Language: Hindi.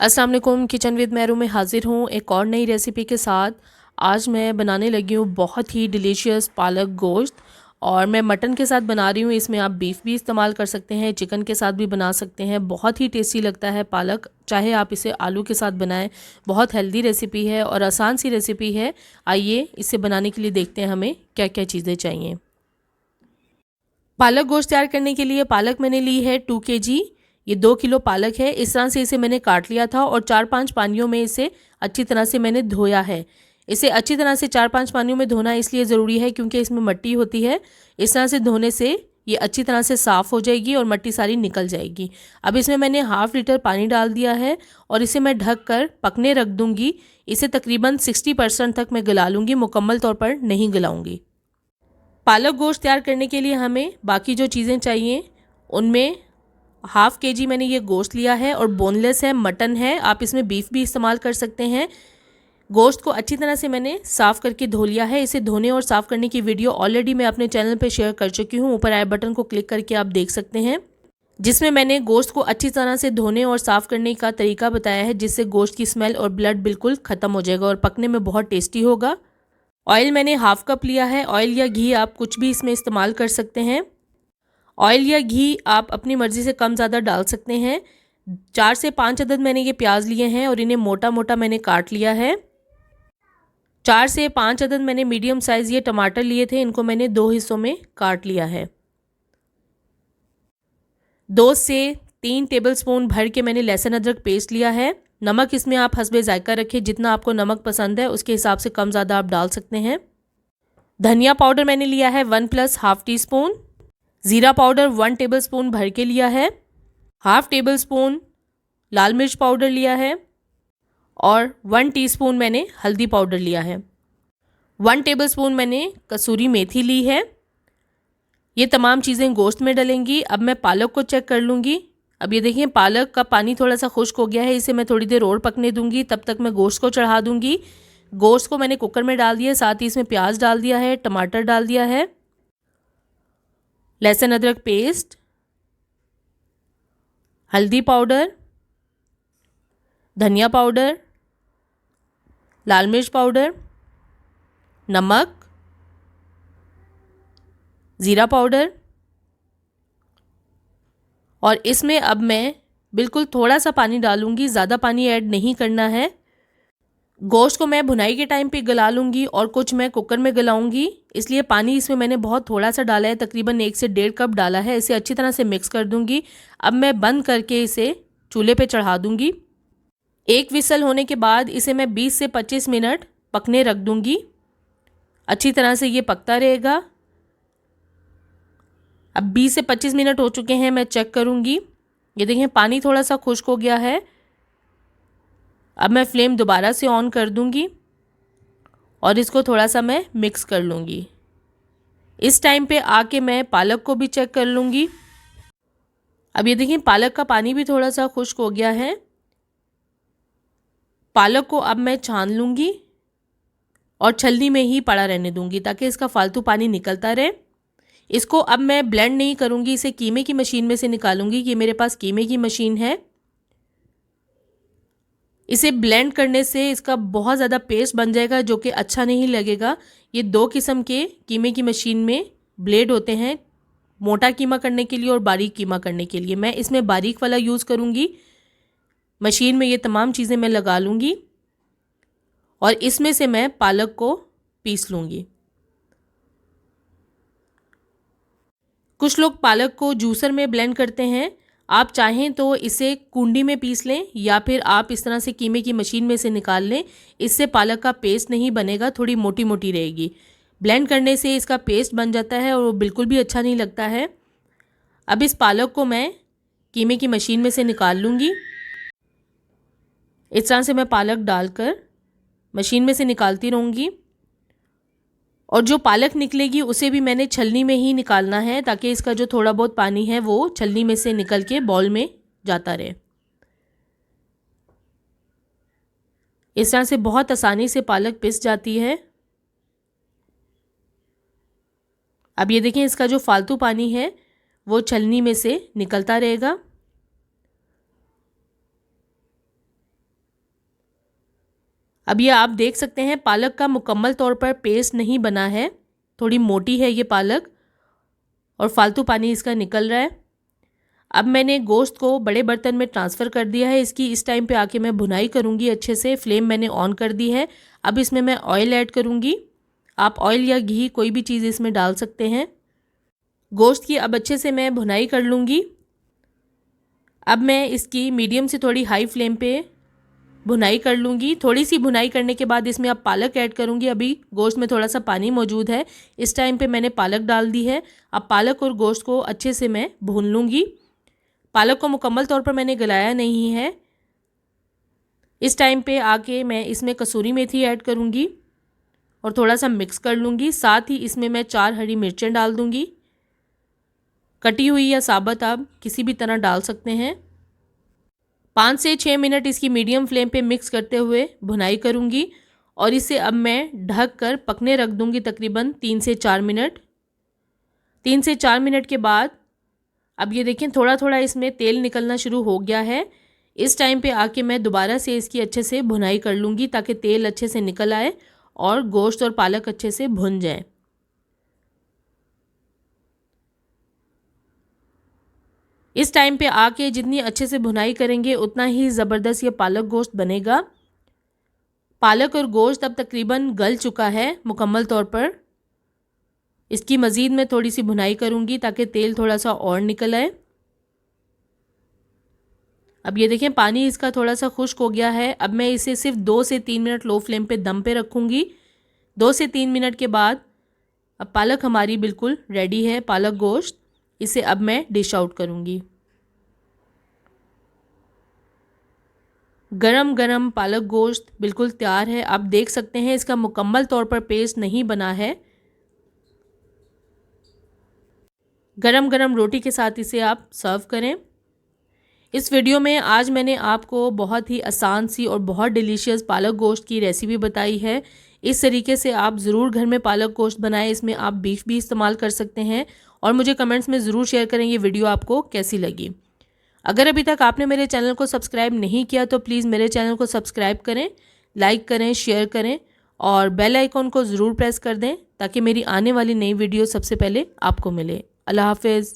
अस्सलाम वालेकुम। किचन विद मेहरू में हाज़िर हूँ एक और नई रेसिपी के साथ। आज मैं बनाने लगी हूँ बहुत ही डिलीशियस पालक गोश्त, और मैं मटन के साथ बना रही हूँ। इसमें आप बीफ भी इस्तेमाल कर सकते हैं, चिकन के साथ भी बना सकते हैं। बहुत ही टेस्टी लगता है पालक, चाहे आप इसे आलू के साथ बनाएं। बहुत हेल्दी रेसिपी है और आसान सी रेसिपी है। आइए इसे बनाने के लिए देखते हैं हमें क्या क्या चीज़ें चाहिए। पालक गोश्त तैयार करने के लिए पालक मैंने ली है 2 kg। ये 2 किलो पालक है। इस तरह से इसे मैंने काट लिया था और 4-5 पानियों में इसे अच्छी तरह से मैंने धोया है। इसे अच्छी तरह से 4-5 पानियों में धोना इसलिए ज़रूरी है क्योंकि इसमें मिट्टी होती है। इस तरह से धोने से ये अच्छी तरह से साफ़ हो जाएगी और मिट्टी सारी निकल जाएगी। अब इसमें मैंने 1/2 लीटर पानी डाल दिया है और इसे मैं ढक कर पकने रख दूँगी। इसे तकरीबन 60% तक मैं गला लूँगी, मुकम्मल तौर पर नहीं गलाऊँगी। पालक गोश्त तैयार करने के लिए हमें बाकी जो चीज़ें चाहिए उनमें 1/2 kg मैंने ये गोश्त लिया है और बोनलेस है, मटन है। आप इसमें बीफ भी इस्तेमाल कर सकते हैं। गोश्त को अच्छी तरह से मैंने साफ़ करके धो लिया है। इसे धोने और साफ़ करने की वीडियो ऑलरेडी मैं अपने चैनल पे शेयर कर चुकी हूँ। ऊपर आई बटन को क्लिक करके आप देख सकते हैं, जिसमें मैंने गोश्त को अच्छी तरह से धोने और साफ़ करने का तरीका बताया है, जिससे गोश्त की स्मेल और ब्लड बिल्कुल ख़त्म हो जाएगा और पकने में बहुत टेस्टी होगा। ऑयल मैंने 1/2 कप लिया है। ऑयल या घी आप कुछ भी इसमें इस्तेमाल कर सकते हैं। ऑयल या घी आप अपनी मर्ज़ी से कम ज़्यादा डाल सकते हैं। 4 से 5 अदद मैंने ये प्याज लिए हैं और इन्हें मोटा मोटा मैंने काट लिया है। 4 से 5 अदद मैंने मीडियम साइज़ ये टमाटर लिए थे, इनको मैंने 2 हिस्सों में काट लिया है। 2 से 3 टेबलस्पून भर के मैंने लहसुन अदरक पेस्ट लिया है। नमक इसमें आप हस्बे जायका रखें, जितना आपको नमक पसंद है उसके हिसाब से कम ज़्यादा आप डाल सकते हैं। धनिया पाउडर मैंने लिया है 1 + ½ टीस्पून। ज़ीरा पाउडर 1 टेबलस्पून भर के लिया है। 1/2 टेबलस्पून लाल मिर्च पाउडर लिया है और 1 टीस्पून मैंने हल्दी पाउडर लिया है। 1 टेबलस्पून मैंने कसूरी मेथी ली है। ये तमाम चीज़ें गोश्त में डलेंगी। अब मैं पालक को चेक कर लूँगी। अब ये देखिए पालक का पानी थोड़ा सा खुश्क हो गया है। इसे मैं थोड़ी देर और पकने दूँगी, तब तक मैं गोश्त को चढ़ा दूँगी। गोश्त को मैंने कुकर में डाल दिया, साथ ही इसमें प्याज डाल दिया है, टमाटर डाल दिया है, लहसुन अदरक पेस्ट, हल्दी पाउडर, धनिया पाउडर, लाल मिर्च पाउडर, नमक, ज़ीरा पाउडर, और इसमें अब मैं बिल्कुल थोड़ा सा पानी डालूंगी, ज़्यादा पानी ऐड नहीं करना है। गोश्त को मैं भुनाई के टाइम पे गला लूँगी और कुछ मैं कुकर में गलाऊंगी, इसलिए पानी इसमें मैंने बहुत थोड़ा सा डाला है, तकरीबन 1 से 1.5 कप डाला है। इसे अच्छी तरह से मिक्स कर दूंगी। अब मैं बंद करके इसे चूल्हे पे चढ़ा दूंगी। 1 विसल होने के बाद इसे मैं 20 से 25 मिनट पकने रख दूंगी। अच्छी तरह से ये पकता रहेगा। अब 20 से 25 मिनट हो चुके हैं, मैं चेक करूंगी। ये देखिए पानी थोड़ा सा खुश्क हो गया है। अब मैं फ्लेम दोबारा से ऑन कर दूंगी और इसको थोड़ा सा मैं मिक्स कर लूँगी। इस टाइम पे आके मैं पालक को भी चेक कर लूँगी। अब ये देखिए पालक का पानी भी थोड़ा सा खुश्क हो गया है। पालक को अब मैं छान लूँगी और छलनी में ही पड़ा रहने दूँगी ताकि इसका फालतू पानी निकलता रहे। इसको अब मैं ब्लेंड नहीं करूँगी, इसे कीमे की मशीन में से निकालूँगी। ये मेरे पास कीमे की मशीन है। इसे ब्लेंड करने से इसका बहुत ज़्यादा पेस्ट बन जाएगा, जो कि अच्छा नहीं लगेगा। ये 2 किस्म के कीमे की मशीन में ब्लेड होते हैं, मोटा कीमा करने के लिए और बारीक कीमा करने के लिए। मैं इसमें बारीक वाला यूज़ करूँगी। मशीन में ये तमाम चीज़ें मैं लगा लूँगी और इसमें से मैं पालक को पीस लूँगी। कुछ लोग पालक को जूसर में ब्लेंड करते हैं। आप चाहें तो इसे कुंडी में पीस लें या फिर आप इस तरह से कीमे की मशीन में से निकाल लें। इससे पालक का पेस्ट नहीं बनेगा, थोड़ी मोटी मोटी रहेगी। ब्लेंड करने से इसका पेस्ट बन जाता है और वो बिल्कुल भी अच्छा नहीं लगता है। अब इस पालक को मैं कीमे की मशीन में से निकाल लूँगी। इस तरह से मैं पालक डालकर मशीन में से निकालती रहूँगी और जो पालक निकलेगी उसे भी मैंने छलनी में ही निकालना है, ताकि इसका जो थोड़ा बहुत पानी है वो छलनी में से निकल के बाउल में जाता रहे। इस तरह से बहुत आसानी से पालक पिस जाती है। अब ये देखें इसका जो फालतू पानी है वो छलनी में से निकलता रहेगा। अब ये आप देख सकते हैं पालक का मुकम्मल तौर पर पेस्ट नहीं बना है, थोड़ी मोटी है ये पालक और फालतू पानी इसका निकल रहा है। अब मैंने गोश्त को बड़े बर्तन में ट्रांसफ़र कर दिया है। इसकी इस टाइम पे आके मैं भुनाई करूँगी अच्छे से। फ्लेम मैंने ऑन कर दी है। अब इसमें मैं ऑयल ऐड करूँगी। आप ऑयल या घी कोई भी चीज़ इसमें डाल सकते हैं। गोश्त की अब अच्छे से मैं भुनाई कर लूँगी। अब मैं इसकी मीडियम से थोड़ी हाई फ्लेम पे भुनाई कर लूँगी। थोड़ी सी भुनाई करने के बाद इसमें अब पालक ऐड करूँगी। अभी गोश्त में थोड़ा सा पानी मौजूद है, इस टाइम पे मैंने पालक डाल दी है। अब पालक और गोश्त को अच्छे से मैं भून लूँगी। पालक को मुकम्मल तौर पर मैंने गलाया नहीं है। इस टाइम पे आके मैं इसमें कसूरी मेथी ऐड करूँगी और थोड़ा सा मिक्स कर लूँगी। साथ ही इसमें मैं 4 हरी मिर्चें डाल दूँगी, कटी हुई या साबुत आप किसी भी तरह डाल सकते हैं। 5 से 6 मिनट इसकी मीडियम फ्लेम पे मिक्स करते हुए भुनाई करूँगी और इसे अब मैं ढक कर पकने रख दूँगी तकरीबन 3 से 4 मिनट। 3 से 4 मिनट के बाद अब ये देखें थोड़ा थोड़ा इसमें तेल निकलना शुरू हो गया है। इस टाइम पे आके मैं दोबारा से इसकी अच्छे से भुनाई कर लूँगी ताकि तेल अच्छे से निकल आए और गोश्त और पालक अच्छे से भुन जाए। इस टाइम पे आके जितनी अच्छे से भुनाई करेंगे उतना ही ज़बरदस्त ये पालक गोश्त बनेगा। पालक और गोश्त अब तकरीबन गल चुका है मुकम्मल तौर पर। इसकी मज़ीद मैं थोड़ी सी भुनाई करूँगी ताकि तेल थोड़ा सा और निकल आए। अब ये देखें पानी इसका थोड़ा सा खुश्क हो गया है। अब मैं इसे सिर्फ 2 से 3 मिनट लो फ्लेम पे दम पे रखूँगी। 2 से 3 मिनट के बाद अब पालक हमारी बिल्कुल रेडी है, पालक गोश्त। इसे अब मैं डिश आउट करूँगी। गरम गरम पालक गोश्त बिल्कुल तैयार है। आप देख सकते हैं इसका मुकम्मल तौर पर पेस्ट नहीं बना है। गरम गरम रोटी के साथ इसे आप सर्व करें। इस वीडियो में आज मैंने आपको बहुत ही आसान सी और बहुत डिलीशियस पालक गोश्त की रेसिपी बताई है। इस तरीके से आप ज़रूर घर में पालक गोश्त बनाएं। इसमें आप बीफ भी इस्तेमाल कर सकते हैं और मुझे कमेंट्स में ज़रूर शेयर करें ये वीडियो आपको कैसी लगी। अगर अभी तक आपने मेरे चैनल को सब्सक्राइब नहीं किया तो प्लीज़ मेरे चैनल को सब्सक्राइब करें, लाइक करें, शेयर करें और बेल आइकॉन को ज़रूर प्रेस कर दें ताकि मेरी आने वाली नई वीडियो सबसे पहले आपको मिले। अल्लाह हाफ़िज़।